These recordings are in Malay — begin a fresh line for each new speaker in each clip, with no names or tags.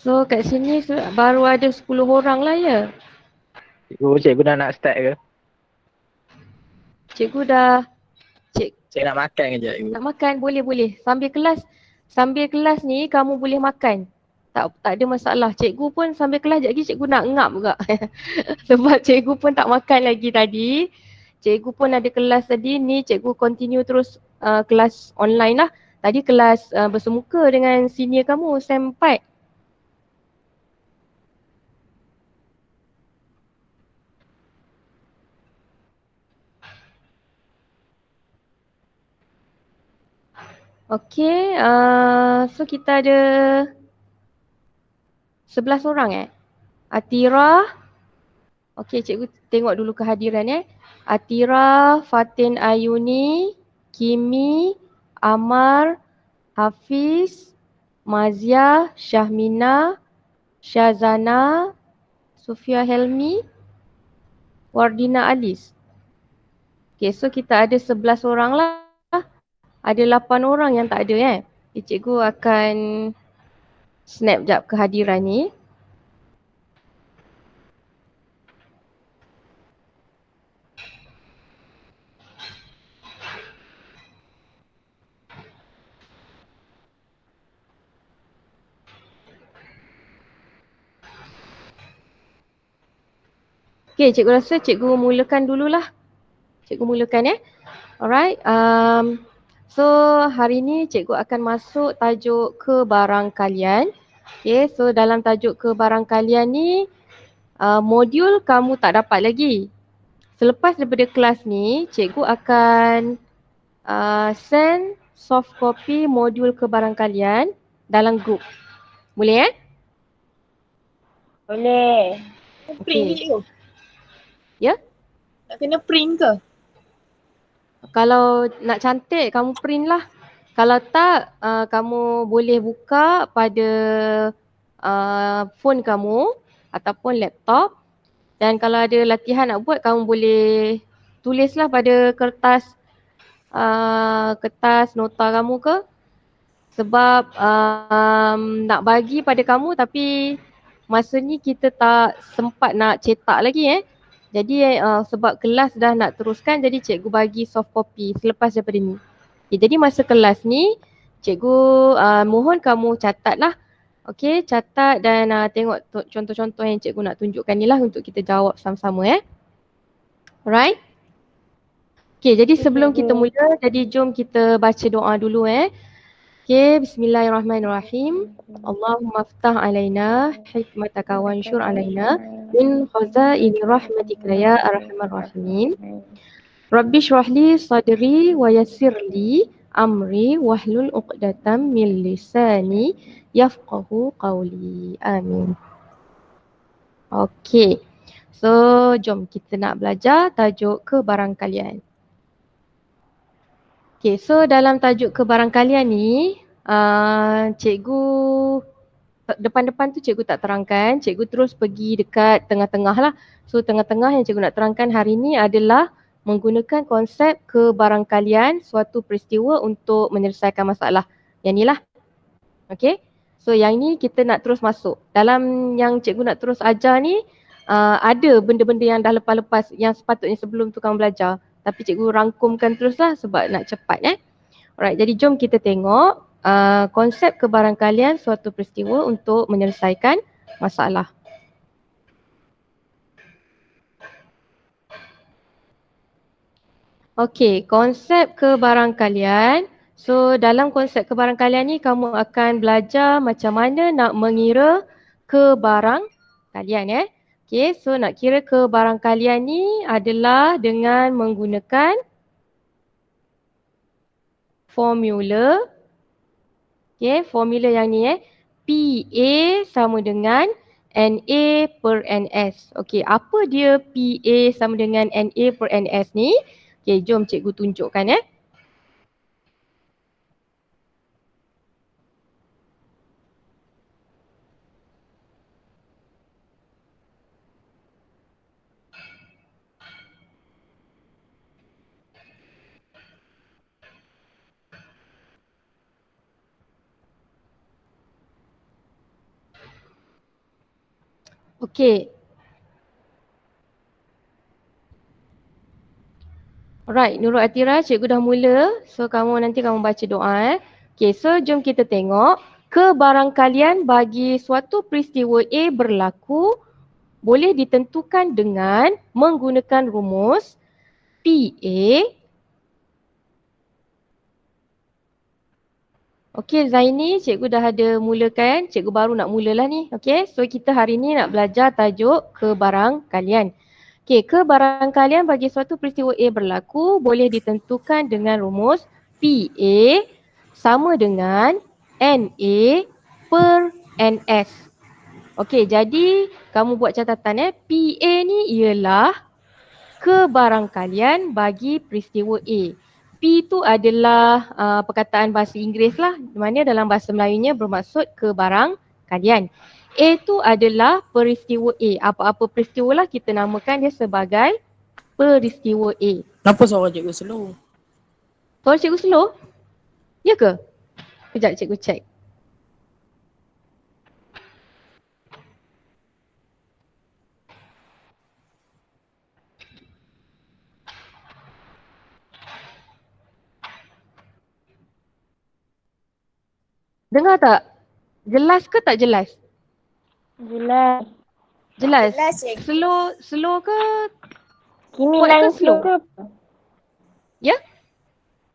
So kat sini baru ada 10 orang lah ya.
Cikgu dah nak start ke?
Cikgu dah.
Saya nak makan ke cikgu?
Nak makan, boleh. Sambil kelas ni kamu boleh makan. Tak ada masalah. Cikgu pun sambil kelas sekejap lagi cikgu nak ngap juga. Sebab cikgu pun tak makan lagi tadi. Cikgu pun ada kelas tadi ni, cikgu continue terus kelas online lah. Tadi kelas bersemuka dengan senior kamu, Sem 4. Okay, so kita ada 11 orang Atira. Okay, cikgu tengok dulu kehadiran Atira, Fatin Ayuni, Kimi, Amar, Hafiz, Mazia, Syahmina, Syazana, Sufia Helmi, Wardina Alis. Okay, so kita ada 11 orang lah. Ada 8 orang yang tak ada Cikgu akan snap jap kehadiran ni. Okay, cikgu rasa cikgu mulakan dululah. Cikgu mulakan Alright. So hari ni cikgu akan masuk tajuk ke barang kalian. Okay, so dalam tajuk ke barang kalian ni modul kamu tak dapat lagi. Selepas daripada kelas ni, cikgu akan send soft copy modul ke barang kalian dalam group. Boleh
Boleh. Print
Okay.
ke cikgu?
Ya?
Nak kena print ke?
Kalau nak cantik, kamu print lah. Kalau tak, kamu boleh buka pada phone kamu ataupun laptop. Dan kalau ada latihan nak buat, kamu boleh tulislah pada kertas nota kamu ke. Sebab nak bagi pada kamu tapi masa ni kita tak sempat nak cetak lagi Jadi sebab kelas dah nak teruskan, jadi cikgu bagi soft copy selepas daripada ni. Okay, jadi masa kelas ni, cikgu mohon kamu catatlah. Okay, catat dan tengok contoh-contoh yang cikgu nak tunjukkan ni lah untuk kita jawab sama-sama Alright. Okay, jadi sebelum kita mula, jadi jom kita baca doa dulu Okay, bismillahirrahmanirrahim. Allahumma aftah alaina hikmataka wa anshur alaina min khazaini rahmatika ya arhamar rahimin. Rabbi shrahli sadri wa yassirli amri wahlul uqdatam min lisani yafqahu qawli. Amin. Okay. So, jom kita nak belajar tajuk ke barang kalian. Okay, so dalam tajuk ke barang kalian ni, cikgu depan-depan tu cikgu tak terangkan, cikgu terus pergi dekat tengah-tengah lah. So tengah-tengah yang cikgu nak terangkan hari ni adalah menggunakan konsep kebarangkalian suatu peristiwa untuk menyelesaikan masalah. Yang ni lah. Okay. So yang ni kita nak terus masuk. Dalam yang cikgu nak terus ajar ni, ada benda-benda yang dah lepas-lepas yang sepatutnya sebelum tu kamu belajar. Tapi cikgu rangkumkan terus lah sebab nak cepat Alright, jadi jom kita tengok konsep kebarangkalian suatu peristiwa untuk menyelesaikan masalah. Okey, konsep kebarangkalian. So dalam konsep kebarangkalian ni kamu akan belajar macam mana nak mengira kebarangkalian Okey, so nak kira kebarangkalian ni adalah dengan menggunakan formula. Okay, formula yang ni PA sama dengan NA per NS. Okay, apa dia PA sama dengan NA per NS ni? Okay, jom cikgu tunjukkan Okey. Alright, Nurul Atira, cikgu dah mula. So nanti kamu baca doa. Okey, so jom kita tengok. Kebarangkalian bagi suatu peristiwa A berlaku boleh ditentukan dengan menggunakan rumus PA. Okey Zaini, cikgu dah ada mulakan. Cikgu baru nak mulalah ni. Okey, so kita hari ni nak belajar tajuk kebarangkalian. Okey, kebarangkalian bagi suatu peristiwa A berlaku boleh ditentukan dengan rumus PA sama dengan NA per NS. Okey, jadi kamu buat catatan PA ni ialah kebarangkalian bagi peristiwa A. P tu adalah perkataan bahasa Inggeris lah, di mana dalam bahasa Melayunya bermaksud kebarangkalian. A tu adalah peristiwa A. Apa-apa peristiwa lah kita namakan dia sebagai peristiwa A.
Kenapa suara cikgu slow?
Suara cikgu slow? Ya ke? Kejap cikgu check. Dengar tak? Jelas ke tak jelas?
Jelas.
Jelas.
Jelas, cikgu.
Slow ke?
Kimi
Kuat
line
ke slow?
slow ke apa?
Ya?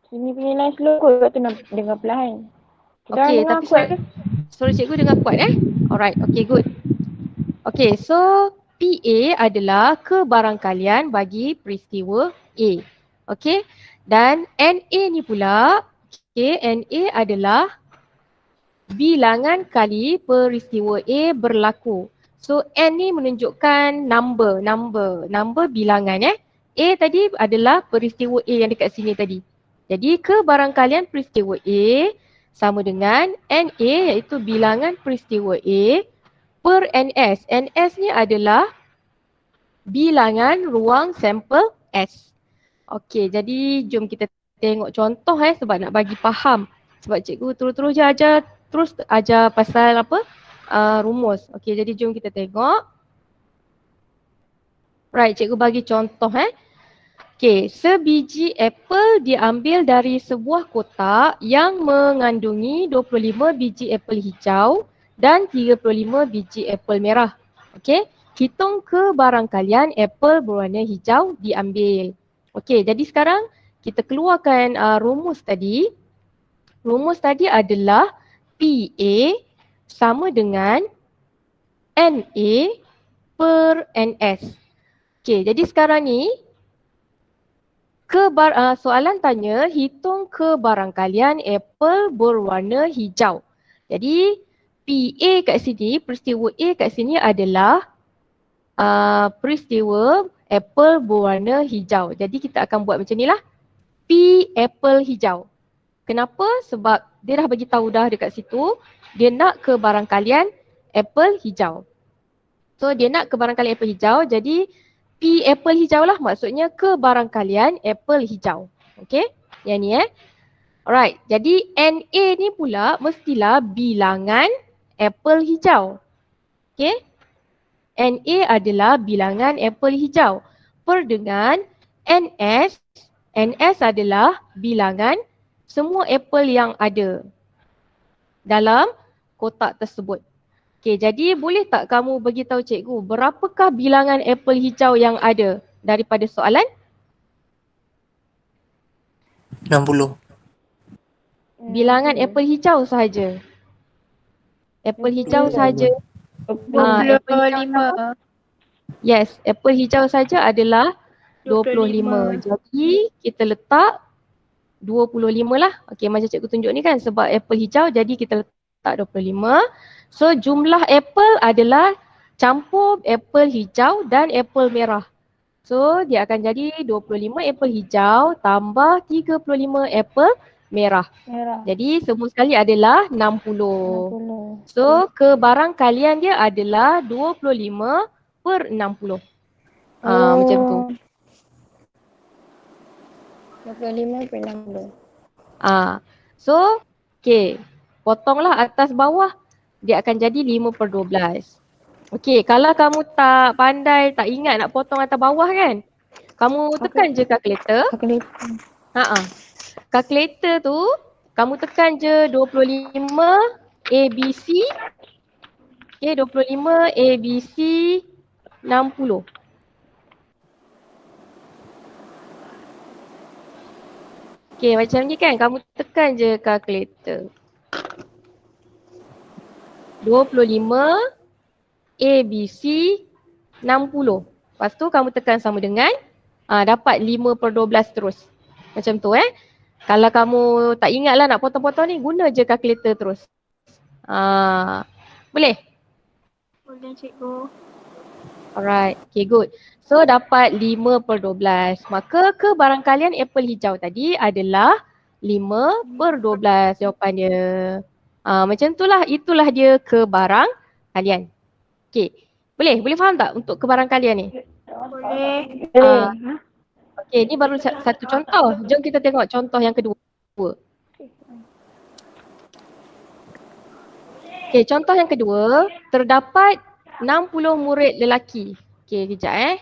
Kimi punya line slow kot, tu nak dengar perlahan. Kita orang
Okey,
dengar
tapi
kuat ke?
suara cikgu dengar kuat Alright, okay good. Okay, so PA adalah kebarangkalian bagi peristiwa A. Okay, dan NA ni pula, okay, NA adalah bilangan kali peristiwa A berlaku. So N ni menunjukkan number bilangan A tadi adalah peristiwa A yang dekat sini tadi. Jadi kebarangkalian peristiwa A sama dengan NA iaitu bilangan peristiwa A per NS. NS ni adalah bilangan ruang sampel S. Okey, jadi jom kita tengok contoh sebab nak bagi faham. Sebab cikgu terus-terus je ajar pasal apa? Rumus. Okey, jadi jom kita tengok. Right, cikgu bagi contoh Okey, sebiji apple diambil dari sebuah kotak yang mengandungi 25 biji apple hijau dan 35 biji apple merah. Okey, hitung kebarangkalian apple berwarna hijau diambil. Okey, jadi sekarang kita keluarkan rumus tadi. Rumus tadi adalah PA sama dengan NA per NS. Okey, jadi sekarang ni soalan tanya hitung kebarangkalian apple berwarna hijau. Jadi PA kat sini, peristiwa A kat sini adalah peristiwa apple berwarna hijau. Jadi kita akan buat macam ni lah. P apple hijau. Kenapa? Sebab dia dah bagi tahu dah dekat situ dia nak kebarangkalian apple hijau. So dia nak kebarangkalian apple hijau, jadi P apple hijau lah, maksudnya kebarangkalian apple hijau. Okay, yang ni Alright, jadi NA ni pula mestilah bilangan apple hijau. Okay, NA adalah bilangan apple hijau. Per dengan NS, NS adalah bilangan semua apple yang ada dalam kotak tersebut. Okey, jadi boleh tak kamu bagi tahu cikgu berapakah bilangan apple hijau yang ada daripada soalan?
60.
Bilangan apple hijau sahaja. Apple hijau sahaja. Apple hijau
25.
Yes, apple hijau saja adalah 25. Jadi kita letak 25 lah. Okey, macam cikgu tunjuk ni kan sebab apple hijau jadi kita letak 25. So jumlah apple adalah campur apple hijau dan apple merah. So dia akan jadi 25 apple hijau tambah 35 apple merah. Jadi semua sekali adalah 60. So kebarangkalian dia adalah 25 per 60. Macam tu.
25 per 60.
So, okay. Potonglah atas bawah. Dia akan jadi 5 per 12. Okey, kalau kamu tak pandai, tak ingat nak potong atas bawah kan, kamu tekan je kalkulator.
Kalkulator.
Kalkulator tu kamu tekan je 25 ABC. Okay, 25 ABC 60. Okay, macam ni kan, kamu tekan je kalkulator. 25 ABC 60. Lepas tu kamu tekan sama dengan dapat 5/12 terus. Macam tu Kalau kamu tak ingat lah nak potong-potong ni, guna je kalkulator terus. Boleh?
Boleh cikgu.
Alright, okay good. So dapat 5/12. Maka kebarangkalian apple hijau tadi adalah 5/12 jawapan dia. Macam itulah, itulah dia kebarangkalian. Okay, boleh faham tak untuk kebarangkalian ni?
Boleh.
Okay, ni baru satu contoh. Jom kita tengok contoh yang kedua. Okay, contoh yang kedua, terdapat 60 murid lelaki. Okay, kejap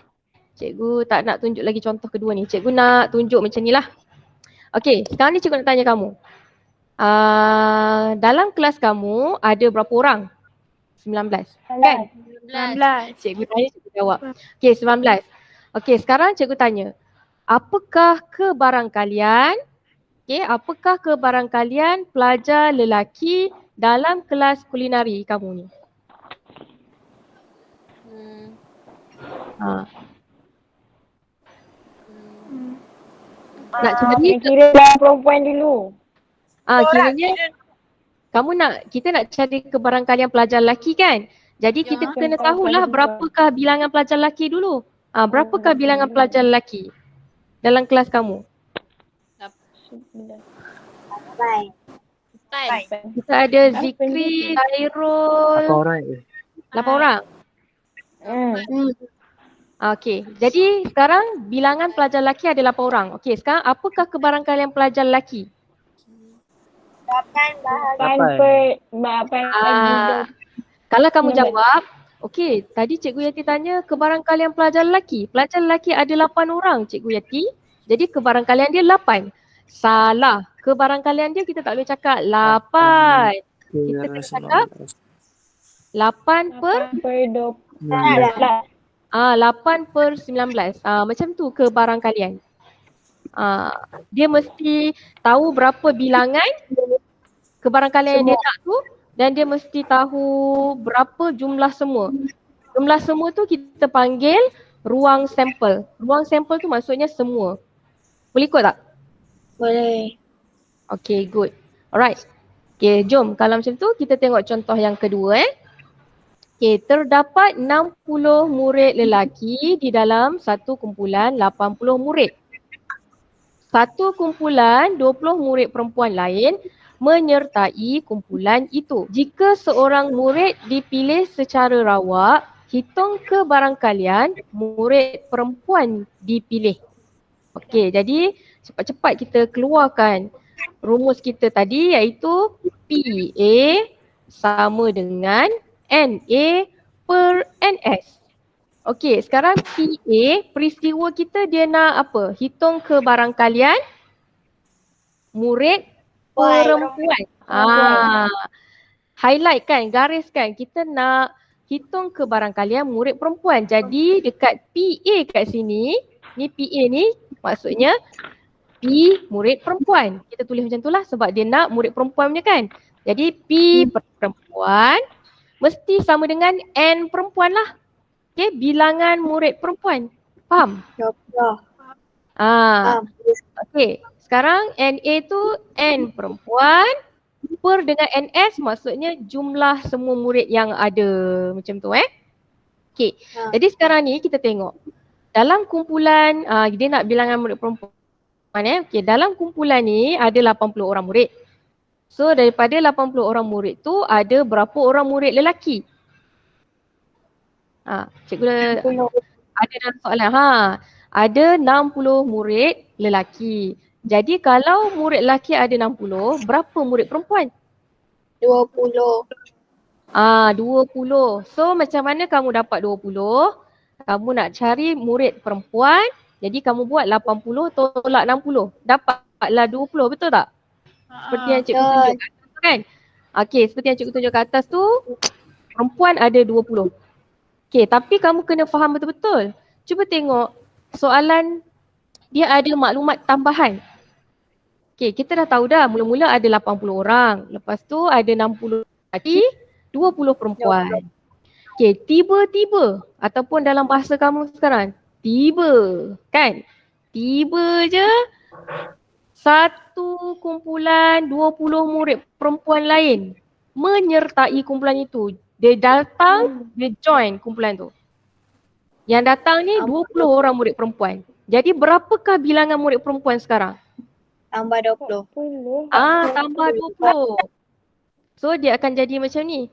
Cikgu tak nak tunjuk lagi contoh kedua ni. Cikgu nak tunjuk macam ni lah. Okay, sekarang ni cikgu nak tanya kamu. Dalam kelas kamu ada berapa orang? 19. Kan?
19.
Cikgu tanya, cikgu jawab. Okay, 19. Okay, sekarang cikgu tanya. Apakah kebarangkalian pelajar lelaki dalam kelas kulinari kamu ni? Nak cari
Kira dalam perempuan dulu.
kiranya kita nak cari kebarangkalian pelajar lelaki kan? Jadi kita kena tahulah berapakah bilangan pelajar lelaki dulu. Berapakah bilangan pelajar lelaki dalam kelas kamu? Kita ada Zikri, Khairul,
8 orang je.
8 orang. Okey, jadi sekarang bilangan pelajar lelaki ada 8 orang. Okey, sekarang apakah kebarangkalian pelajar lelaki?
8/8.
Kalau kamu jawab, okey, tadi Cikgu Yati tanya kebarangkalian pelajar lelaki. Pelajar lelaki ada 8 orang Cikgu Yati. Jadi kebarangkalian dia 8. Salah. Kebarangkalian dia kita tak boleh cakap 8. Kita kena cakap 8/19. 8/19. Macam tu kebarangkalian. Dia mesti tahu berapa bilangan kebarangkalian yang dia nak tu, dan dia mesti tahu berapa jumlah semua. Jumlah semua tu kita panggil ruang sampel. Ruang sampel tu maksudnya semua. Boleh ikut tak?
Boleh.
Okay, good. Alright. Okay, jom. Kalau macam tu kita tengok contoh yang kedua Okay, terdapat 60 murid lelaki di dalam satu kumpulan 80 murid. Satu kumpulan 20 murid perempuan lain menyertai kumpulan itu. Jika seorang murid dipilih secara rawak, hitung kebarangkalian murid perempuan dipilih. Okey, jadi cepat-cepat kita keluarkan rumus kita tadi iaitu PA sama dengan NA per NS. Okey, sekarang PA, peristiwa kita dia nak apa? Hitung kebarangkalian murid perempuan. Highlight kan, garis kan. Kita nak hitung kebarangkalian murid perempuan. Jadi dekat PA kat sini, ni PA ni maksudnya P murid perempuan. Kita tulis macam tu lah sebab dia nak murid perempuan punya kan. Jadi P perempuan mesti sama dengan N perempuan lah. Okay, bilangan murid perempuan. Faham?
Ya.
Okay, sekarang NA tu N perempuan per dengan NS maksudnya jumlah semua murid yang ada. Macam tu Okay, jadi sekarang ni kita tengok. Dalam kumpulan, dia nak bilangan murid perempuan Okay, dalam kumpulan ni ada 80 orang murid. So daripada 80 orang murid tu ada berapa orang murid lelaki? Cikgu ada dalam soalan. Ada 60 murid lelaki. Jadi kalau murid lelaki ada 60, berapa murid perempuan?
20.
20. So macam mana kamu dapat 20? Kamu nak cari murid perempuan, jadi kamu buat 80 tolak 60. Dapatlah 20, betul tak? Seperti yang cikgu tunjuk kat atas tu kan? Okey, seperti yang cikgu tunjuk kat atas tu, perempuan ada 20. Okey, tapi kamu kena faham betul-betul. Cuba tengok soalan dia ada maklumat tambahan. Okey, kita dah tahu dah mula-mula ada 80 orang. Lepas tu ada 60 lelaki, 20 perempuan. Okey, tiba-tiba ataupun dalam bahasa kamu sekarang, tiba kan? Tiba je satu kumpulan 20 murid perempuan lain menyertai kumpulan itu. Dia datang, dia join kumpulan tu. Yang datang ni 20 orang murid perempuan. Jadi berapakah bilangan murid perempuan sekarang?
Tambah 20.
10.
Tambah 20. So dia akan jadi macam ni.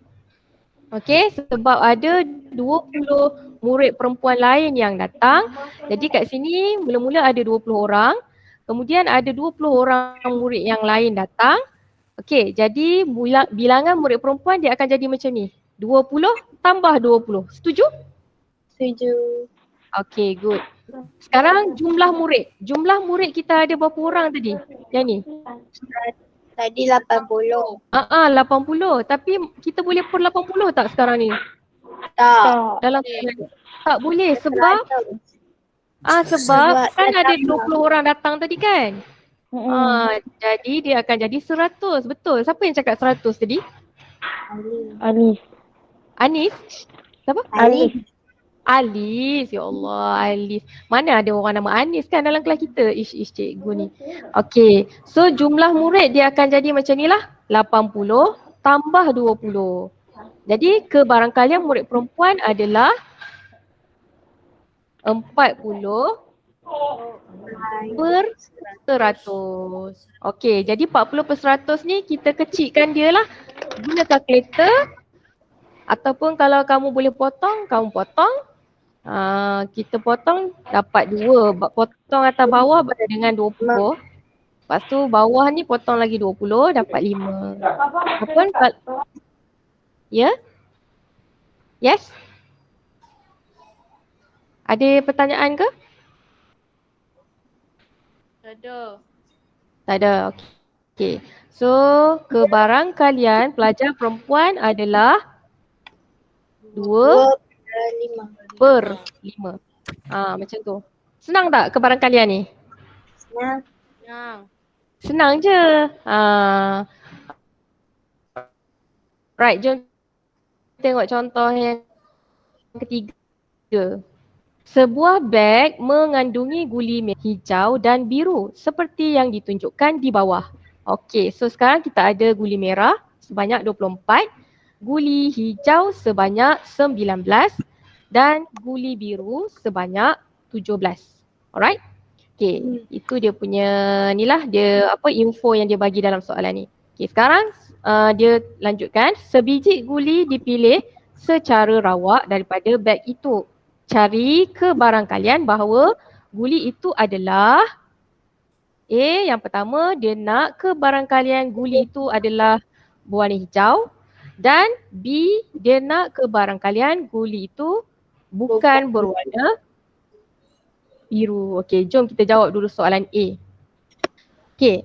Okey, sebab ada 20 murid perempuan lain yang datang. Jadi kat sini mula-mula ada 20 orang. Kemudian ada 20 orang murid yang lain datang. Okey, jadi bilangan murid perempuan dia akan jadi macam ni. 20 tambah 20. Setuju?
Setuju.
Okey, good. Sekarang jumlah murid. Jumlah murid kita ada berapa orang tadi? Yang ni?
Tadi 80.
80. Tapi kita boleh per 80 tak sekarang ni?
Tak.
Dalam tak boleh sebab sebab kan ada 20 orang datang tadi kan? Jadi dia akan jadi 100. Betul. Siapa yang cakap 100 tadi?
Alif.
Anis? Siapa?
Alif.
Alis. Ya Allah, Alis. Mana ada orang nama Anis kan dalam kelas kita? Ish cikgu ni. Okey. So jumlah murid dia akan jadi macam ni lah. 80 tambah 20. Jadi kebarangkalian murid perempuan adalah 40 per 100. Okey, jadi 40 per 100 ni kita kecilkan dia lah. Guna kalkulator. Ataupun kalau kamu boleh potong, kamu potong. Kita potong dapat 2. Potong atas bawah dengan 20. Lepas tu bawah ni potong lagi 20 dapat 5. Ataupun ya? Yes? Ada pertanyaan ke? Tak ada. Okey. So kebarangkalian pelajar perempuan adalah 2 per 5. Macam tu. Senang tak kebarangkalian ni? Senang je. Right, jom tengok contoh yang ketiga. Sebuah beg mengandungi guli merah, hijau dan biru seperti yang ditunjukkan di bawah. Okey, so sekarang kita ada guli merah sebanyak 24, guli hijau sebanyak 19 dan guli biru sebanyak 17. Alright? Okey, itu dia punya inilah dia info yang dia bagi dalam soalan ni. Okey, sekarang dia lanjutkan, sebiji guli dipilih secara rawak daripada beg itu. Cari kebarangkalian bahawa guli itu adalah yang pertama dia nak kebarangkalian guli itu adalah berwarna hijau dan B dia nak kebarangkalian guli itu bukan berwarna biru. Okey, jom kita jawab dulu soalan A. Okey.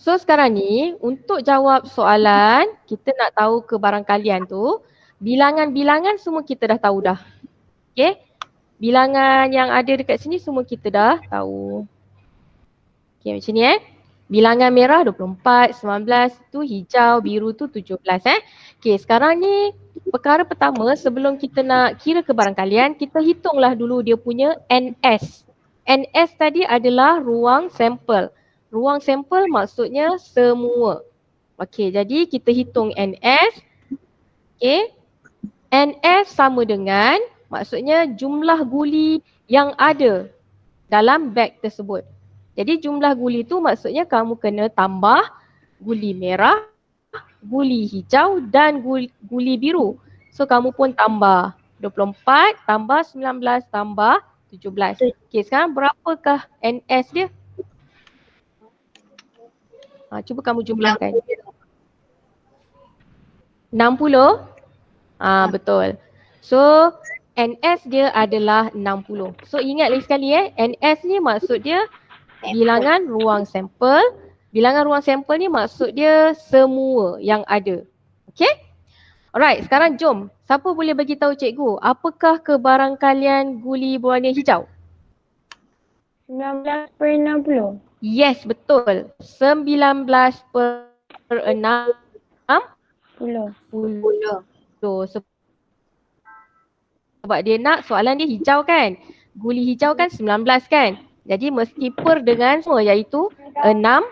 So sekarang ni untuk jawab soalan kita nak tahu kebarangkalian tu, bilangan-bilangan semua kita dah tahu dah. Okey. Bilangan yang ada dekat sini semua kita dah tahu. Okey, macam ni Bilangan merah 24, 19 tu hijau, biru tu 17 Okey, sekarang ni perkara pertama sebelum kita nak kira kebarangkalian, kita hitunglah dulu dia punya NS. NS tadi adalah ruang sampel. Ruang sampel maksudnya semua. Okey, jadi kita hitung NS. Okey. NS sama dengan maksudnya jumlah guli yang ada dalam beg tersebut. Jadi jumlah guli tu maksudnya kamu kena tambah guli merah, guli hijau dan guli biru. So kamu pun tambah 24 tambah 19 tambah 17. Okey, sekarang berapakah NS dia? Cuba kamu jumlahkan. 60? Betul. So NS dia adalah 60. So ingat lagi sekali NS ni maksud dia bilangan ruang sampel. Bilangan ruang sampel ni maksud dia semua yang ada. Okay? Alright, sekarang jom. Siapa boleh bagi tahu cikgu, apakah kebarangkalian guli berwarna hijau?
19/60.
Yes, betul. 19/60.
10.
Sebab dia nak soalan dia hijau kan. Guli hijau kan 19 kan. Jadi mesti per dengan semua iaitu 60.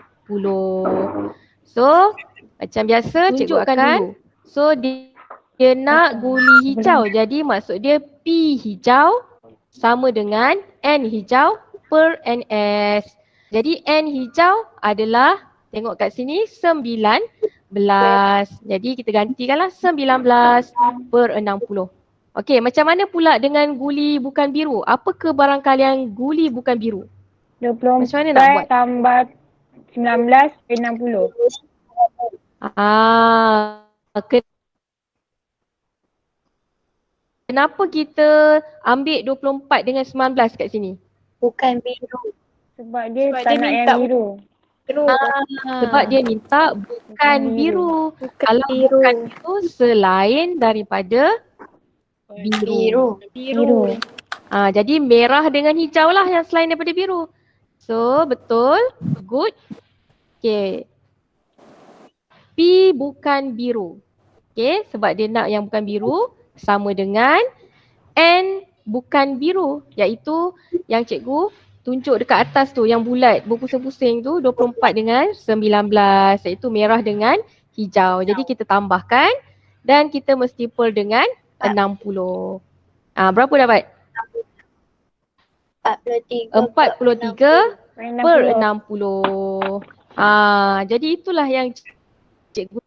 So macam biasa cikgu akan dulu. So dia nak guli hijau. Jadi maksud dia P hijau sama dengan N hijau per NS. Jadi N hijau adalah, tengok kat sini, 19. Jadi kita gantikanlah 19/60. Okey, macam mana pula dengan guli bukan biru? Apa kebarangkalian guli bukan biru?
24
Macam mana nak buat?
tambah 19/60.
Kenapa kita ambil 24 dengan 19 kat sini?
Bukan biru.
Sebab dia tak nak yang biru.
Sebab dia minta bukan biru. Kalau bukan biru selain daripada biru. Jadi merah dengan hijau lah yang selain daripada biru. So betul, good. Okay. P bukan biru. Okay, sebab dia nak yang bukan biru sama dengan N bukan biru, iaitu yang cikgu tunjuk dekat atas tu yang bulat berpusing-pusing tu 24 dengan 19, iaitu merah dengan hijau. Jadi kita tambahkan dan kita mesti per dengan 60. Berapa dapat? 43 per 60. Jadi itulah yang cikgu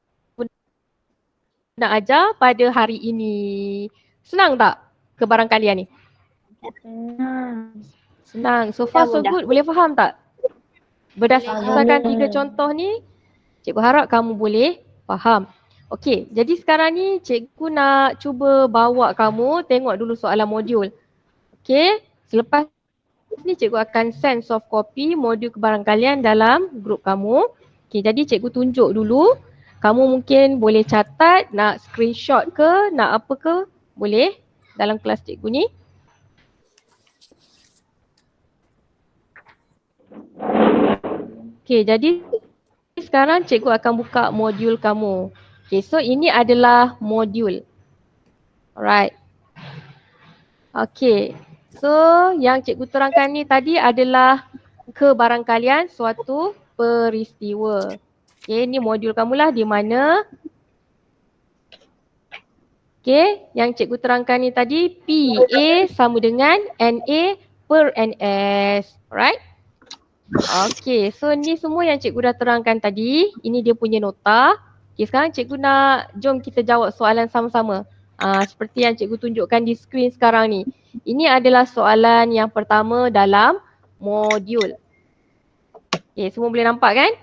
nak ajar pada hari ini. Senang tak kebarangkalian ni? Senang. So far so good. Boleh faham tak? Berdasarkan 3 contoh ni, cikgu harap kamu boleh faham. Okey, jadi sekarang ni cikgu nak cuba bawa kamu tengok dulu soalan modul. Okey, selepas ni cikgu akan send soft copy modul kebarangkalian dalam grup kamu. Okey, jadi cikgu tunjuk dulu. Kamu mungkin boleh catat, nak screenshot ke, nak apa ke, boleh dalam kelas cikgu ni. Okey, jadi sekarang cikgu akan buka modul kamu. Okey, so ini adalah modul. Alright. Okey, so yang cikgu terangkan ni tadi adalah kebarangkalian suatu peristiwa. Okey, ni modul kamulah di mana. Okey, yang cikgu terangkan ni tadi PA sama dengan NA per NS. Alright. Okey, so ni semua yang cikgu dah terangkan tadi. Ini dia punya nota. Okey, sekarang cikgu nak jom kita jawab soalan sama-sama. Seperti yang cikgu tunjukkan di skrin sekarang ni. Ini adalah soalan yang pertama dalam modul. Okey, semua boleh nampak kan?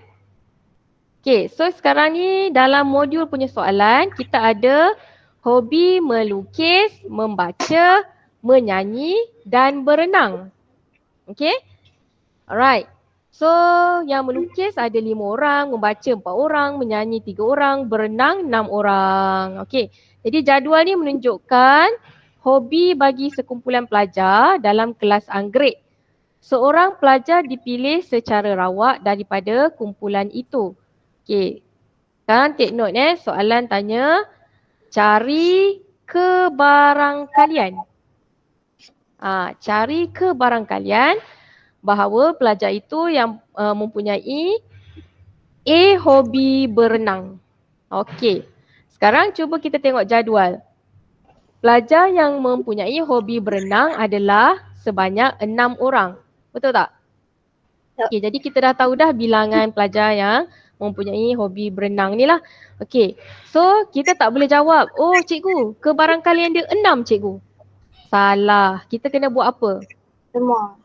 Okey, so sekarang ni dalam modul punya soalan kita ada hobi melukis, membaca, menyanyi dan berenang. Okey? Alright. So yang melukis ada 5 orang, membaca 4 orang, menyanyi 3 orang, berenang 6 orang. Okey. Jadi jadual ni menunjukkan hobi bagi sekumpulan pelajar dalam kelas anggrek. Seorang pelajar dipilih secara rawak daripada kumpulan itu. Okey. Sekarang take note soalan tanya cari kebarangkalian. Cari kebarangkalian bahawa pelajar itu yang mempunyai A hobi berenang. Okey. Sekarang cuba kita tengok jadual. Pelajar yang mempunyai hobi berenang adalah sebanyak 6 orang. Betul tak? Okey, jadi kita dah tahu dah bilangan pelajar yang mempunyai hobi berenang ni lah. Okey, so kita tak boleh jawab, oh cikgu, kebarangkalian dia 6 cikgu. Salah, kita kena buat apa?
Semua.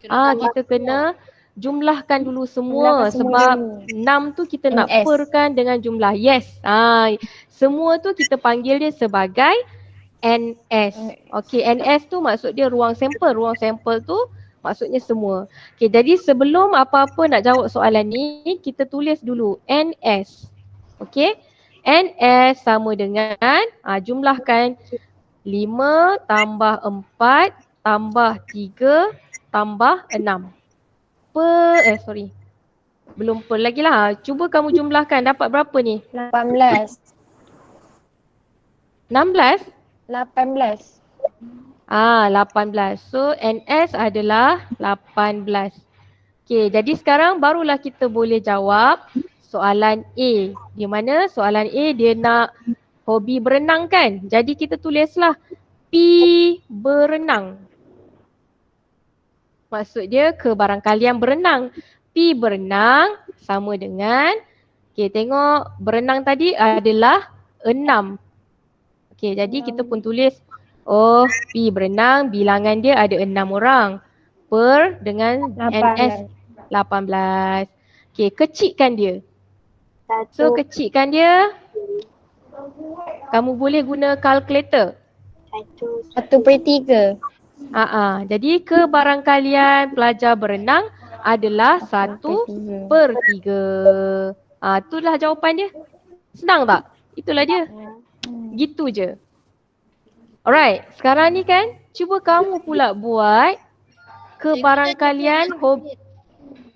Kita kena jumlahkan dulu semua
Jumlahkan semua
sebab
dulu.
6 tu kita nak
NS.
perkan dengan jumlah. Yes. Semua tu kita panggil dia sebagai NS. Okey, NS tu maksud dia ruang sampel. Ruang sampel tu maksudnya semua. Okey, jadi sebelum apa-apa nak jawab soalan ni, kita tulis dulu NS. Okey. NS sama dengan jumlahkan 5 tambah 4 tambah 3 tambah 6. Belum per lagi lah. Cuba kamu jumlahkan dapat berapa ni?
18.
16?
18.
18. So NS adalah 18. Okey, jadi sekarang barulah kita boleh jawab soalan A. Di mana soalan A dia nak hobi berenang kan? Jadi kita tulislah P berenang. Maksud dia kebarangkalian berenang. P berenang sama dengan, okey tengok berenang tadi adalah 6. Okey, jadi kita pun tulis, P berenang bilangan dia ada 6 orang. Per dengan NS 18. Okey, kecikkan dia. So kecikkan dia, kamu boleh guna kalkulator.
1/3.
Jadi kebarangkalian pelajar berenang adalah 1/3. Itulah jawapan dia. Senang tak? Itulah dia. Gitu je. Alright, sekarang ni kan cuba kamu pula buat kebarangkalian hobi.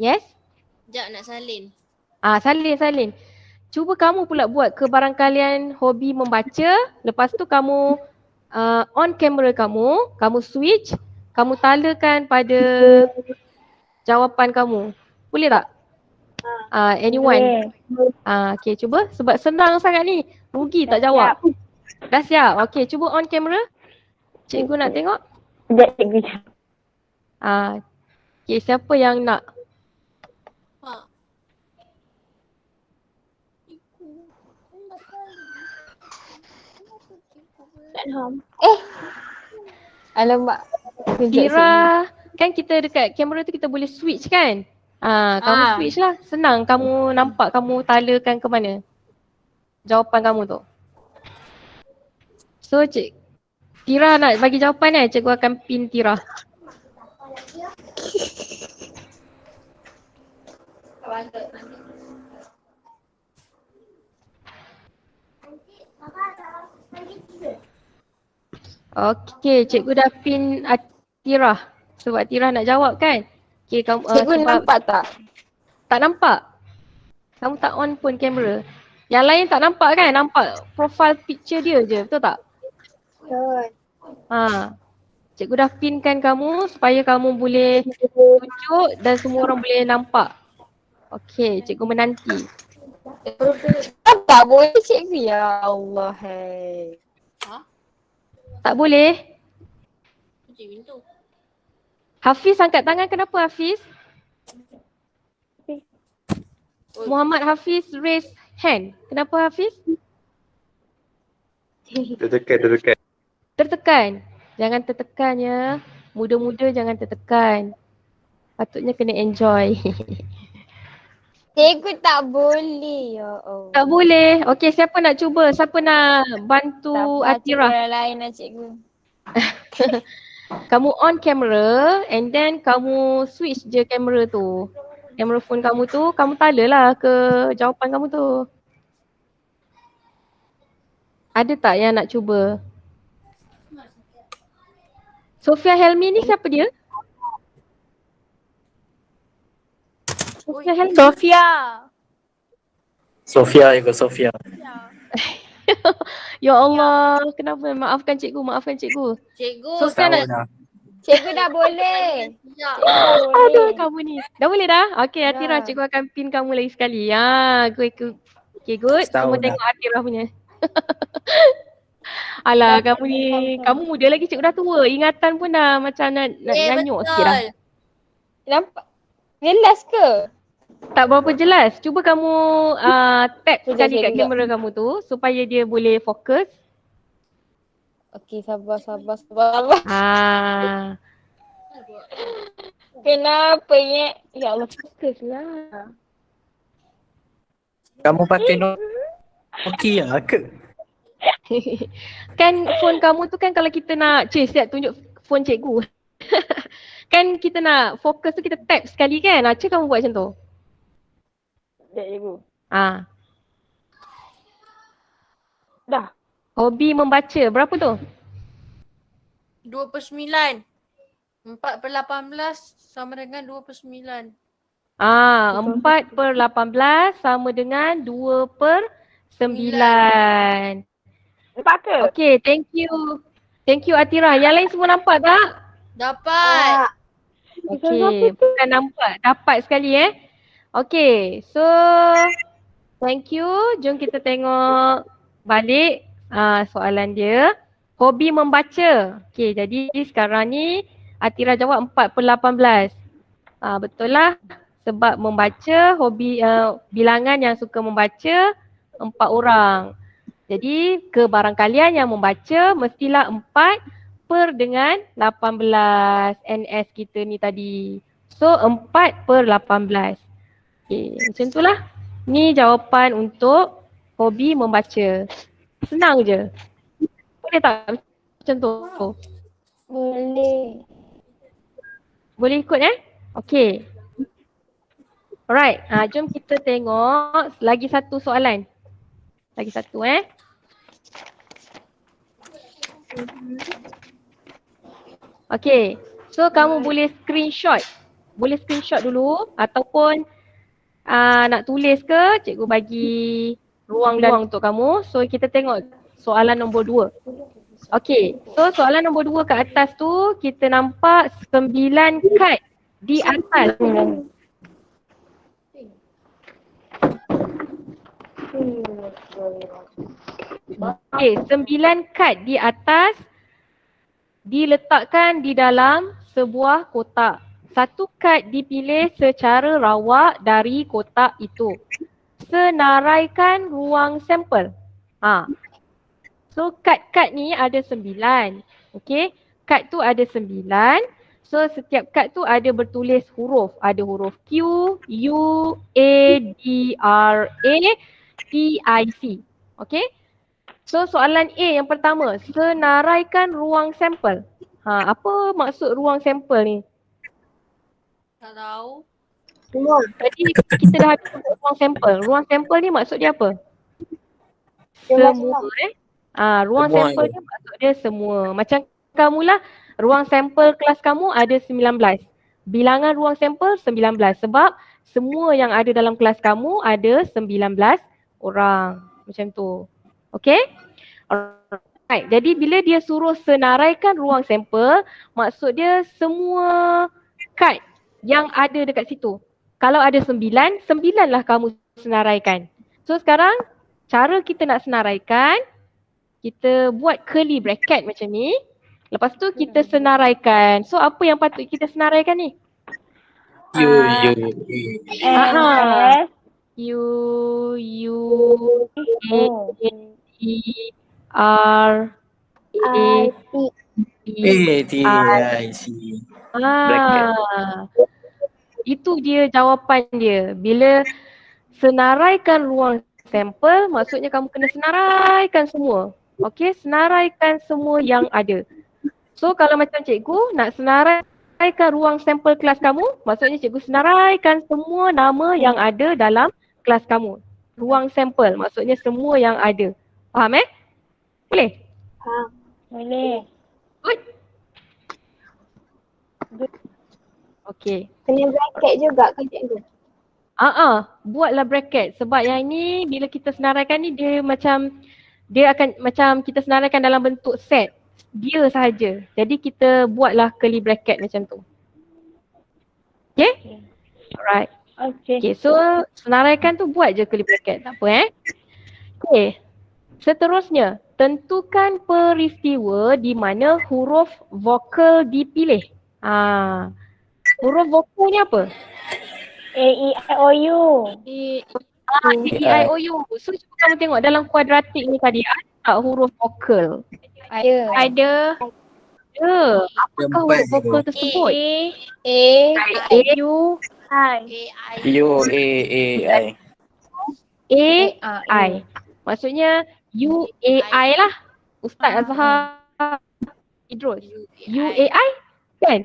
Yes?
Sekejap nak salin.
Salin. Cuba kamu pula buat kebarangkalian hobi membaca. Lepas tu kamu on kamera kamu switch, kamu talakan pada jawapan kamu. Boleh tak? Anyone? Okay, cuba. Sebab senang sangat ni. Rugi tak jawab. Dah siap? Okay, cuba on kamera. Cikgu nak tengok.
Sekejap cikgu.
Okay, siapa yang nak?
Alamak.
Tira, kan kita dekat kamera tu kita boleh switch kan? Kamu switch lah. Senang kamu nampak kamu talakan ke mana jawapan kamu tu. So Tira nak bagi jawapan cikgu akan pin Tira. Okey, cikgu dah pin Tira sebab Tira nak jawab kan? Okey, kamu
Cikgu nampak tak?
Tak nampak. Kamu tak on pun kamera. Yang lain tak nampak kan? Nampak profile picture dia je, betul tak?
Betul.
Cikgu dah pinkan kamu supaya kamu boleh tunjuk dan semua orang boleh nampak. Okey, cikgu menanti.
Tak boleh cikgu, ya Allah. Hai.
Tak boleh?
Kunci pintu.
Hafiz angkat tangan, kenapa Hafiz? Muhammad Hafiz raise hand. Kenapa Hafiz?
Tertekan.
Tertekan. Jangan tertekan ya. Muda-muda jangan tertekan. Patutnya kena enjoy.
Cikgu tak boleh, ya Allah.
Tak boleh. Okey, siapa nak cuba? Siapa nak bantu Atira?
Cikgu lain lah cikgu.
Kamu on camera and then kamu switch je kamera tu. Kamera phone kamu tu, kamu talalah ke jawapan kamu tu. Ada tak yang nak cuba? Sofia Helmi ni siapa dia? Sofia Helmi.
Sofia ikut Sofia.
Ya Allah, kenapa? Maafkan cikgu.
Cikgu.
Sofia nak...
Cikgu dah boleh.
Aduh, kamu ni. Dah boleh dah? Okey, Atira,
Dah.
cikgu akan pin kamu lagi sekali. Okay, good. Semua
Setahun
tengok Atira punya. Alah, kamu ni, kamu muda lagi, cikgu dah tua. Ingatan pun dah macam nak nyanyuk sikit dah.
Nampak? Jelas ke?
Tak berapa jelas. Cuba kamu tap
Sekejap,
sekali kat
sekejap.
kamera kamu tu supaya dia boleh fokus.
Okey, sabar. Kenapa ya? Ya Allah, fokus lah.
Kamu pakai Nokia ke?
Kan phone kamu tu kan kalau kita nak siap tunjuk phone cikgu. Kan kita nak fokus tu kita tap sekali kan. Cik kamu buat macam tu.
Sekejap cikgu. Dah.
Hobi membaca berapa tu?
2/9. 4/18 sama dengan 2/9.
4/18 sama dengan 2/9.
Nampak ke?
Okay, thank you. Thank you Atira. Yang lain semua nampak tak?
Dapat.
Okay, bukan nampak. Dapat sekali Okay, so thank you. Jom kita tengok balik soalan dia. Hobi membaca. Okay, jadi sekarang ni Atira jawab 4/18. Betul lah. Sebab membaca, hobi bilangan yang suka membaca 4 orang. Jadi kebarangkalian yang membaca mestilah 4/18 NS kita ni tadi. So 4/18. Okay, macam tu lah. Ni jawapan untuk hobi membaca. Senang je. Boleh tak macam tu?
Boleh.
Boleh ikut Okay. Alright, jom kita tengok lagi satu soalan. Lagi satu Okay, so kamu boleh screenshot. Boleh screenshot dulu ataupun nak tulis ke, cikgu bagi ruang untuk kamu. So kita tengok soalan nombor 2. Okay, so soalan nombor 2 kat atas tu kita nampak 9 kad di atas. Okay, 9 kad di atas diletakkan di dalam sebuah kotak. Satu kad dipilih secara rawak dari kotak itu. Senaraikan ruang sampel. So kad-kad ni ada 9. Okay, kad tu ada 9. So setiap kad tu ada bertulis huruf. Ada huruf Q, U, A, D, R, A, T, I, C. Okay. So soalan A yang pertama, senaraikan ruang sampel. Apa maksud ruang sampel ni?
Tak tahu.
Tadi kita dah ada ruang sampel. Ruang sampel ni maksud dia apa? Semua ruang
Semua
sampel ni maksud dia semua. Macam kamulah, ruang sampel kelas kamu ada 19. Bilangan ruang sampel 19 sebab semua yang ada dalam kelas kamu ada 19 orang. Macam tu. Okay? Alright. Jadi bila dia suruh senaraikan ruang sampel, maksud dia semua kad yang ada dekat situ. Kalau ada 9, 9 lah kamu senaraikan. So sekarang cara kita nak senaraikan, kita buat curly bracket macam ni. Lepas tu kita senaraikan. So apa yang patut kita senaraikan ni?
U.
U, A, R, A,
T, I, C.
Itu dia jawapan dia. Bila senaraikan ruang sampel, maksudnya kamu kena senaraikan semua. Okey, senaraikan semua yang ada. So kalau macam cikgu nak senaraikan ruang sampel kelas kamu, maksudnya cikgu senaraikan semua nama yang ada dalam kelas kamu. Ruang sampel maksudnya semua yang ada. Faham Boleh?
Boleh.
Good? Okey.
Kena bracket juga kan cikgu?
Buatlah bracket sebab yang ni bila kita senaraikan ni dia akan macam kita senaraikan dalam bentuk set. Dia sahaja. Jadi kita buatlah curly bracket macam tu. Okay? Alright. Okay, so senaraikan tu buat je curly bracket. Tak apa Okay. Seterusnya, tentukan peristiwa di mana huruf vokal dipilih. Huruf vokal ni apa?
A, E, I, O, U.
A, E, I, O, U. So cuba kamu tengok dalam kuadratik ni tadi ada tak huruf vokal?
Ada.
Ada.
ada. Apakah huruf
Empat
vokal
je.
tersebut?
A,
U, I.
AI.
U-A-A-I.
A-I. Maksudnya U-A-I lah. Ustaz Azhar Idrus. U-A-I kan?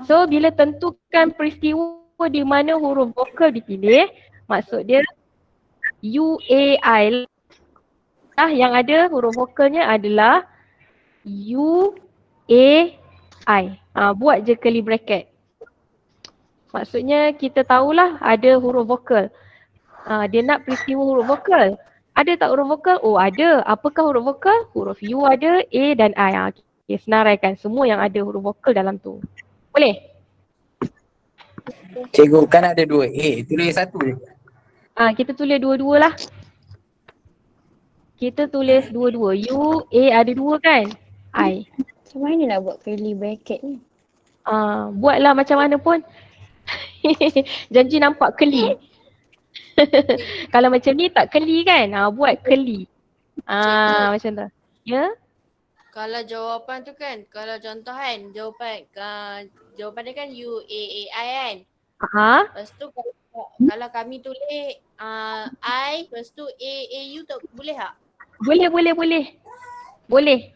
So bila tentukan peristiwa di mana huruf vokal dipilih, maksud dia U-A-I lah yang ada huruf vokalnya adalah U-A-I. Buat je curly bracket. Maksudnya kita tahulah ada huruf vokal. Dia nak peristiwa huruf vokal. Ada tak huruf vokal? Oh ada. Apakah huruf vokal? Huruf U ada, A dan I. Okay, senaraikan semua yang ada huruf vokal dalam tu. Boleh?
Cikgu kan ada 2 A, tulis satu je.
Kita tulis dua-dua lah. Kita tulis dua-dua. U, A ada 2 kan? I.
Macam mana nak buat curly bracket ni?
Buatlah macam mana pun. Janji nampak keli. Kalau macam ni tak keli kan? Buat keli. Macam tu. Ya?
Kalau jawapan tu kan, kalau contoh kan, jawapan dia kan UAAI kan. Lepas tu kalau kami tulis I, lepas tu AAU tak boleh tak?
Boleh.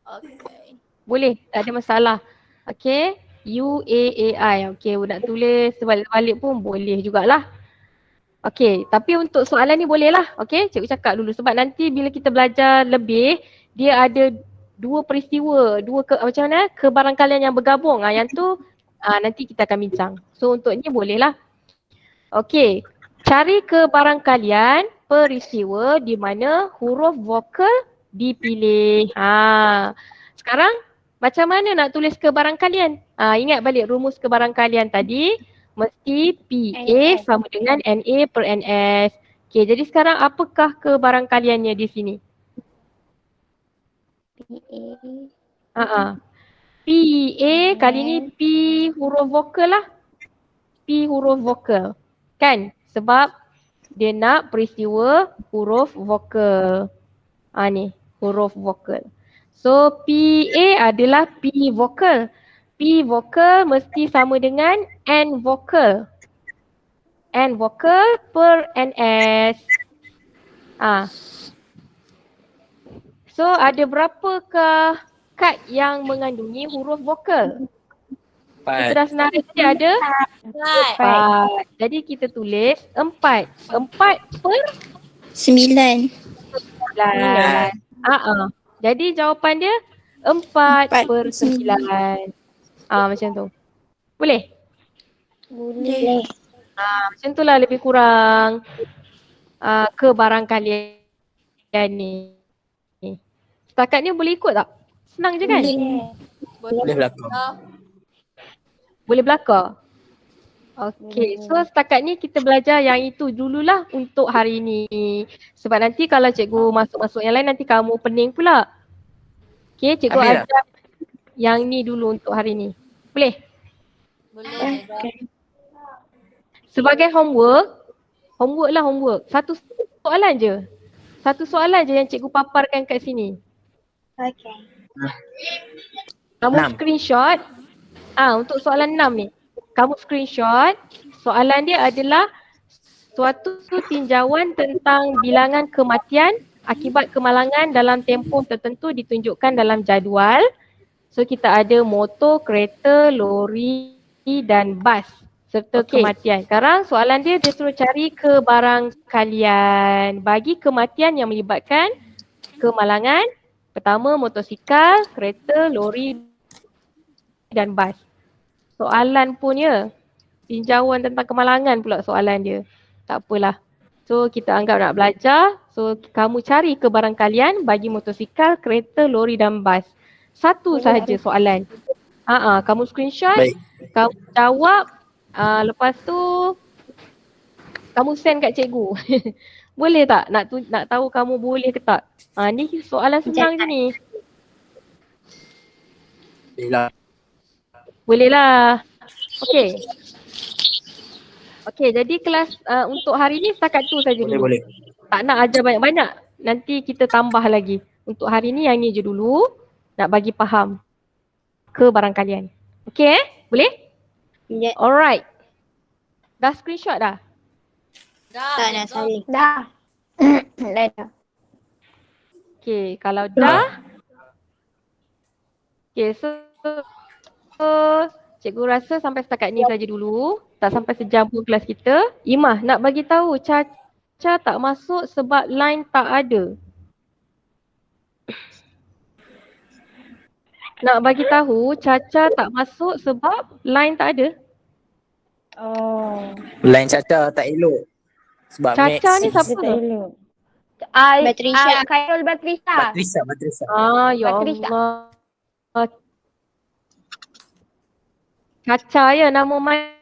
Okay.
Boleh, tak ada masalah. Okay. UAAI. Okay, nak tulis sebalik-balik pun boleh jugalah. Okay, tapi untuk soalan ni boleh lah. Okay, cikgu cakap dulu sebab nanti bila kita belajar lebih, dia ada 2 peristiwa, macam mana? Kebarangkalian yang bergabung. Yang tu nanti kita akan bincang. So untuk ni boleh lah. Okay, cari kebarangkalian peristiwa di mana huruf vokal dipilih. Sekarang macam mana nak tulis kebarangkalian? Ingat balik rumus kebarangkalian tadi. Mesti PA sama dengan NA per NS. Okay, jadi sekarang apakah kebarangkaliannya di sini? PA kali ni P huruf vokal lah. P huruf vokal. Kan? Sebab dia nak peristiwa huruf vokal. Ni huruf vokal. So PA adalah P vokal. P vokal mesti sama dengan N vokal. N vokal per NS. So ada berapakah kad yang mengandungi huruf vokal? Kita dah senarai tadi ada 4. Jadi kita tulis 4. 4 per
9.
Jadi jawapan dia 4 per 9. Macam tu. Boleh?
Boleh.
Macam tu lah lebih kurang kebarangkalian ni. Setakat ni boleh ikut tak? Senang je kan?
Boleh belakang.
Boleh belakang? Okay, so setakat ni kita belajar yang itu dululah untuk hari ni. Sebab nanti kalau cikgu masuk-masuk yang lain nanti kamu pening pula. Okay, cikgu ajar yang ni dulu untuk hari ni. Boleh?
Boleh.
Sebagai homework lah homework. Satu soalan je yang cikgu paparkan kat sini.
Okay.
Kamu screenshot. Untuk soalan 6 ni. Kamu screenshot. Soalan dia adalah suatu tinjauan tentang bilangan kematian akibat kemalangan dalam tempoh tertentu ditunjukkan dalam jadual. So kita ada motor, kereta, lori dan bas serta kematian. Sekarang soalan dia suruh cari kebarangkalian bagi kematian yang melibatkan kemalangan. Pertama motosikal, kereta, lori dan bas. Soalan punya tinjauan tentang kemalangan pula soalan dia. Tak apalah. So kita anggap nak belajar. So kamu cari kebarangkalian bagi motosikal, kereta, lori dan bas. Satu sahaja soalan. Kamu screenshot, kamu jawab, lepas tu kamu send kat cikgu. Boleh tak? Nak tahu kamu boleh ke tak? Ni soalan senang je ni. Boleh lah. Okay, jadi kelas untuk hari ni setakat tu saja dulu.
Boleh.
Tak nak ajar banyak-banyak. Nanti kita tambah lagi. Untuk hari ni yang ni je dulu. nak bagi faham ke barang kalian. Okay Boleh?
Ya.
Alright. Dah screenshot dah?
Dah.
Tak nak
cikgu.
saling.
Dah. Dah.
Okay, kalau dah. Okay, so cikgu rasa sampai setakat ni saja dulu. Tak sampai sejam pun kelas kita. Imah nak bagi tahu Caca tak masuk sebab line tak ada. Nak bagi tahu Caca tak masuk sebab line tak ada.
Oh.
Line Caca tak elok. Sebab
Caca ni
Dia
siapa?
tak elok.
Batrisha.
Khairul Batrisha.
Batrisha.
Ya
Batrisha.
Allah. Caca ya nama main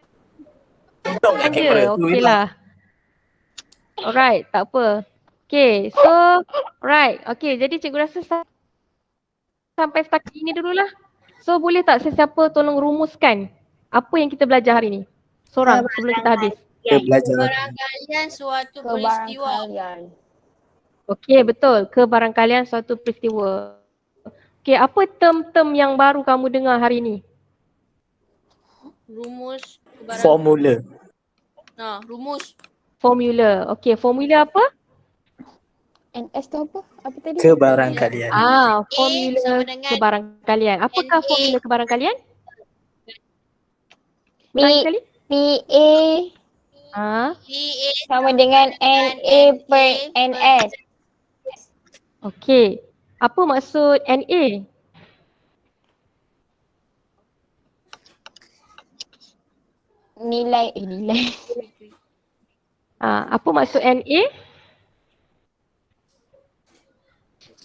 dia. Okey lah. Alright, tak apa. Okay, so right. Okay, jadi cikgu rasa sampai setakat ini dululah. So boleh tak sesiapa tolong rumuskan apa yang kita belajar hari ni? Seorang sebelum kita habis.
Kita belajar.
Kebarangkalian suatu peristiwa.
Kebarangkalian.
Okey, betul. Kebarangkalian suatu peristiwa. Okey, apa term-term yang baru kamu dengar hari ni?
Rumus kebarangkalian.
Formula.
Rumus.
Formula. Okey, formula apa?
NS tu apa? Apa tadi?
Kebarangkalian.
Formula
sama dengan
kebarangkalian. Apakah
NA.
formula kebarangkalian?
B,
Ulangi sekali.
PA
PA
sama dengan NA per NS.
Okey. Apa maksud NA?
Nilai.
Apa maksud NA?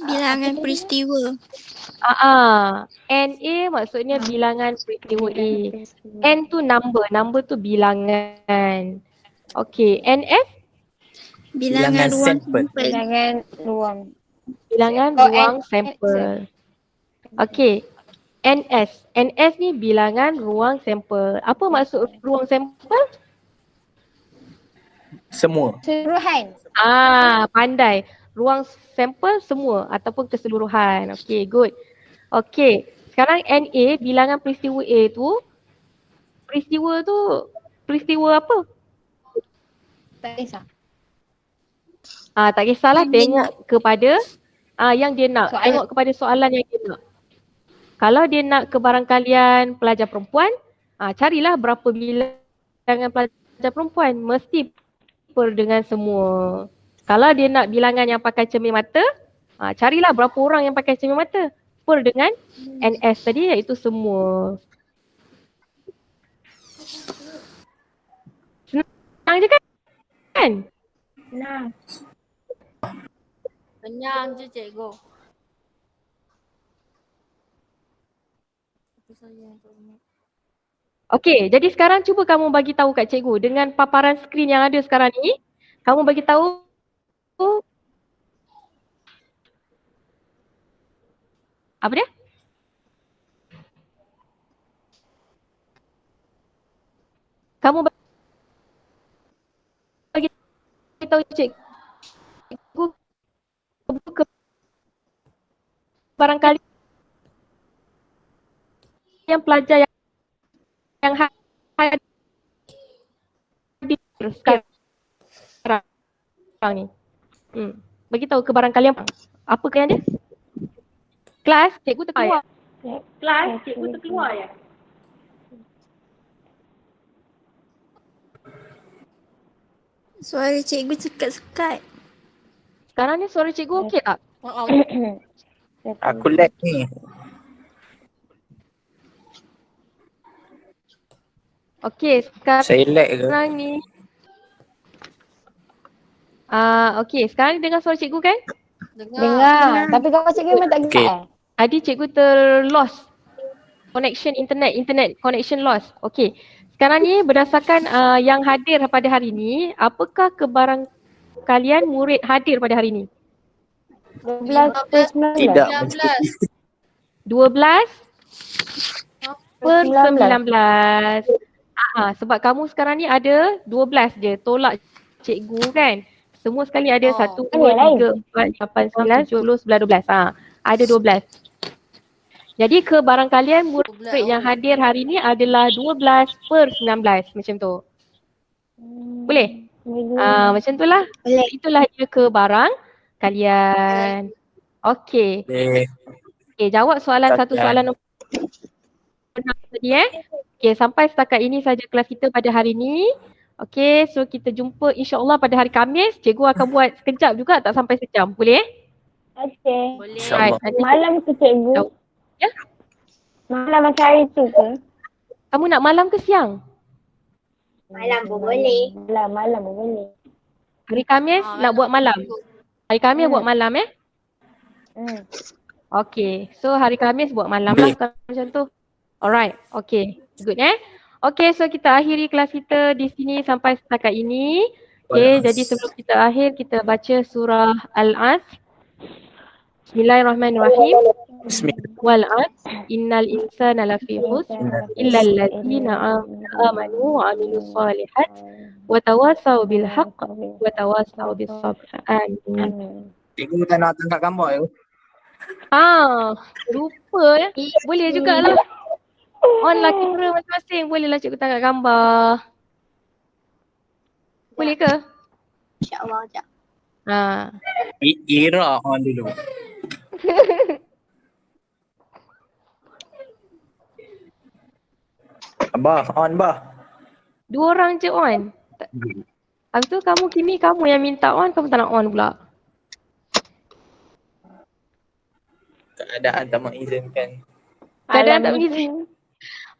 Bilangan peristiwa.
NA maksudnya bilangan peristiwa A. N tu number tu bilangan. Okey, NS
Bilangan ruang
sampel.
sampel.
Bilangan ruang.
bilangan
Oh,
ruang
NS.
sampel. Okey. NS ni bilangan ruang sampel. Apa maksud ruang sampel?
Semua.
Keseluruhan.
Pandai. Ruang sampel semua ataupun keseluruhan. Okey, good. Okey, sekarang NA bilangan peristiwa A tu peristiwa apa?
Tak kisah.
Tak kisahlah,
Yang dia
tengok kepada yang dia nak.
Soalan.
Tengok kepada soalan yang dia nak. Kalau dia nak kebarangkalian pelajar perempuan, carilah berapa bilangan pelajar perempuan. Mesti per dengan semua. Kalau dia nak bilangan yang pakai cermin mata, carilah berapa orang yang pakai cermin mata. Per dengan NS tadi, iaitu semua. Senang je kan?
Nah.
Senyang je cikgu.
Okey, jadi sekarang cuba kamu bagi tahu kat cikgu dengan paparan skrin yang ada sekarang ni, kamu bagi tahu apa dia? Kamu bagi tahu cikgu ke barangkali yang pelajar yang hadir sekarang ni. Bagi tahu ke barangkali apa yang dia? Kelas cikgu terkeluar. Kelas cikgu terkeluar ya.
Suara cikgu sekat-sekat.
Sekarang ni suara cikgu okey tak?
Aku lag ni.
Okey, sekarang
Saya lag ke?
ni okey, sekarang ni dengar suara cikgu kan?
Dengar. Tapi kalau cikgu memang tak
Okey.
gerak
Tadi cikgu terlost connection internet connection loss. Okey. Sekarang ni berdasarkan yang hadir pada hari ni, apakah kebarangkalian murid hadir pada hari ni?
12 per 19.
Tidak
12 per
19.
19. Sebab kamu sekarang ni ada 12 je. Tolak cikgu kan. Semua sekali ada 1, 2, 3, 4, 8, 9, 10, 11, 12. Ada 12. Jadi ke barang kalian murid
Bulan
yang
Awal.
hadir hari ni adalah 12/19 macam tu. Boleh? Macam tu lah.
Boleh.
Itulah dia ke barang kalian. Okey. Okey, jawab satu soalan nombor 6 tadi Okey, sampai setakat ini saja kelas kita pada hari ni. Okey, so kita jumpa insya-Allah pada hari Khamis. Cikgu akan buat sekejap juga, tak sampai sejam. Boleh?
Okey.
Boleh.
InsyaAllah.
Nanti
Malam ke cikgu?
Ya?
Malam macam hari tu ke?
kamu nak malam ke siang?
Malam pun boleh.
Malam pun boleh.
Hari Khamis nak buat malam. Hari Khamis buat malam Okey, so hari Khamis buat malam lah kalau macam tu. Alright, okey. Good Okey, so kita akhiri kelas kita di sini sampai setakat ini. Okey, jadi sebelum kita akhir, kita baca surah Al-Asr. Bismillahirrahmanirrahim. Wal 'asr innal insana lafi khusr illa allazina amanu wa 'amilus solihat wa tawassaw bil haqq wa tawassaw bis sabr. Amin.
Cikgu tak nak tangkap gambar tu.
Lupa Boleh jugalah. On lah kamera masing-masing. Bolehlah cikgu tangkap gambar. Boleh ke?
InsyaAllah sekejap.
Ira on dulu. Abah, on bah.
2 orang je on. Habis tu Kimi kamu yang minta on, kamu tak nak on pula.
Keadaan tak mengizinkan.
Keadaan tak mengizinkan.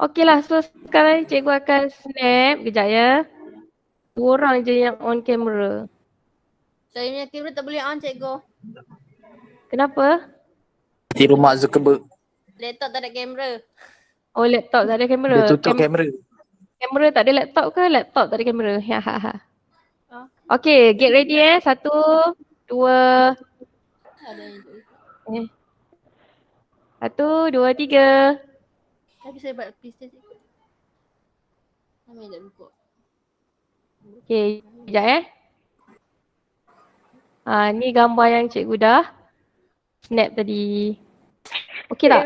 Okey lah, so sekarang cikgu akan snap. Kejap ya. 2 orang je yang on kamera.
Saya punya kamera tak boleh on cikgu.
Kenapa?
Di rumah Zuckerberg.
Laptop tak ada kamera.
Oh, laptop tak ada kamera.
Dia tutup kamera.
Kamera tak ada laptop ke? Laptop tak ada kamera.
Ah.
Okey, get ready 1, 2.
Ada yang tu.
1, 2, 3.
Tapi saya buat pistol cikgu. Kami tak buka.
Okey, sekejap ni gambar yang cikgu dah snap tadi. Okey tak?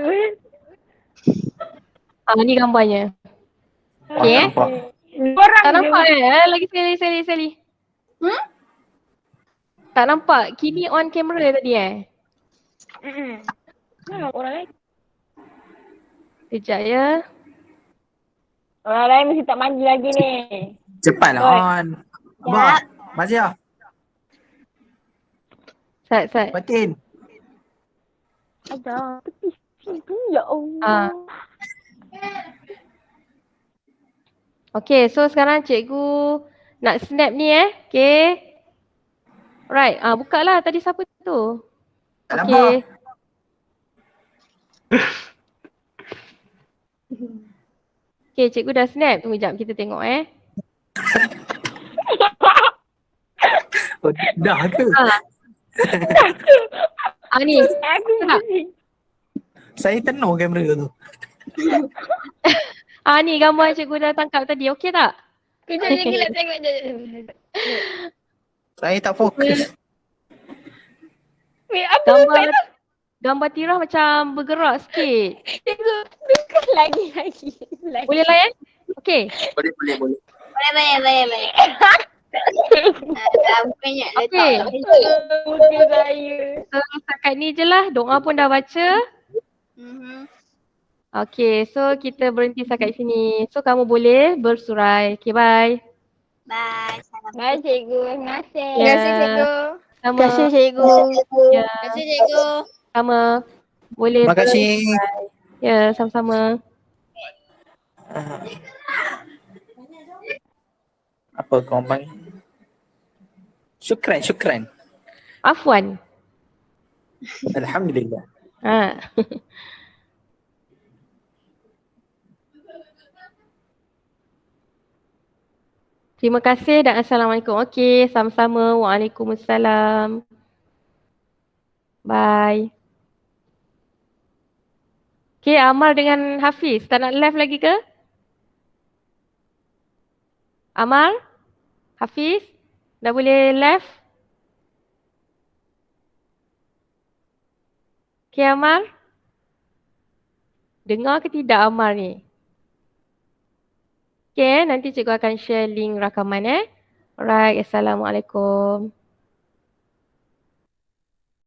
Ni gambarnya. Okey
Nampak.
Tak nampak lagi sekali. Tak nampak. Kimi on kamera tadi
Orang lain.
Sekejap ya.
Orang lain mesti tak maju lagi ni.
Cepatlah on. Abah, Mazia,
Sat.
Fatin.
Ada tepi situ ya Allah.
Okay, so sekarang cikgu nak snap ni Okay. Right, buka lah tadi siapa tu? Okay. Okay, cikgu dah snap. Tunggu jap kita tengok
Oh, dah ke?
Ni.
Aku
Tak.
Saya tenung kamera tu.
Ni gambar cikgu dah tangkap tadi. Okay tak?
Kejap je gelap tengok je.
Saya tak fokus.
Weh, apa
Gambar Tirah macam bergerak sikit.
cikgu? Bukan lagi.
Boleh lah Okay.
Boleh.
Boleh. Bukannya
Okey.
Muka saya.
So setakat ni je lah. Doa pun dah baca. Okay, so kita berhenti setakat sini. So kamu boleh bersurai. Okay, bye.
Bye.
Bye cikgu. Terima kasih.
Ya.
Terima kasih cikgu.
Sama. Ya,
Terima kasih cikgu.
sama. Boleh.
Terima kasih.
Ya, sama-sama.
Apa kau panggil? Syukran.
Afwan.
Alhamdulillah.
Terima kasih dan Assalamualaikum. Okey, sama-sama. Waalaikumsalam. Bye. Okey, Amal dengan Hafiz. Tak nak live lagi ke? Amal? Hafiz? Dah boleh live? Okey, Amal? Dengar ke tidak Amar ni? Okay, nanti cikgu akan share link rakaman Alright, Assalamualaikum.